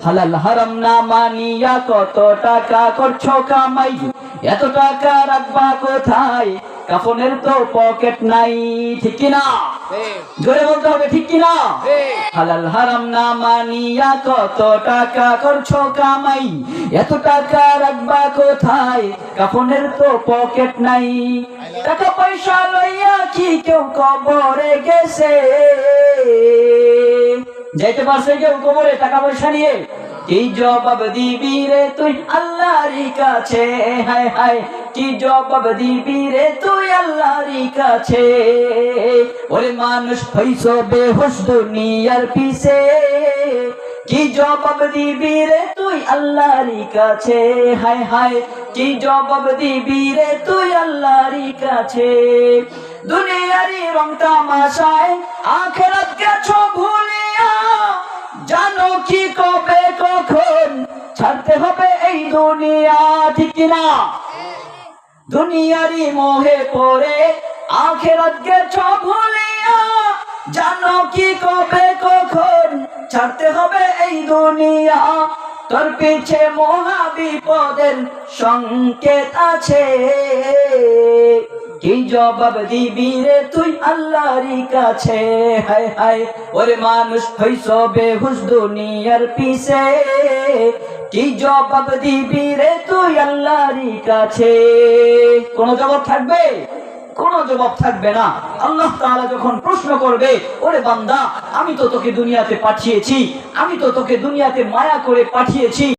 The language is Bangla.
হালাল হারাম না মানিয়া কত টাকা করছো কামাই, এত টাকা রাখবা কোথায়, কাফনের তো পকেট নাই। ঠিক কিনা? জোরে বলতে হবে ঠিক কিনা? হালাল হারাম না মানিয়া কত টাকা করছো কামাই, এত টাকা রাখবা কোথায়, কাফনের তো পকেট নাই। টাকা পয়সা লইয়া কি কেউ কবরে গেছে? যাইতে পারছে কেউ কবরে টাকা পয়সা নিয়ে? কি জবাব দিবি রে তুই আল্লাহর কাছে? হায় হায়, কি জবাব দিবি রে তুই আল্লাহর কাছে? ওরে মানুষ হইছ বেহুশ দুনিয়ার পিছে, কি জবাব দিবি রে তুই আল্লাহর কাছে? হায় হায়, কি জবাব দিবি রে তুই আল্লাহর কাছে? দুনিয়ারি রং তামাশায় আখিরাত গেছো ভুলিয়া, জানো কি কবে কখন ছাড়তে হবে এই দুনিয়া। ঠিক কিনা? দুনিয়ারি মোহে পড়ে আখিরাত গেছো ভুলিয়া, জানো কি কবে কখন ছাড়তে হবে এই দুনিয়া। তোর পিছে মহা বিপদের সংকেত আছে, কি জবাব দিবি রে তুই আল্লাহর কাছে? হায় হায়, ওরে মানুষ হইছ বেহুশ দুনিয়ার পিছে, কি জবাব দিবি রে তুই আল্লাহর কাছে? কোন জবাব থাকবে? কোন জবাব থাকবে না। আল্লাহ তাআলা যখন প্রশ্ন করবে, ওরে বান্দা আমি তো তোকে দুনিয়াতে পাঠিয়েছি, আমি তো তোকে দুনিয়াতে মায়া করে পাঠিয়েছি,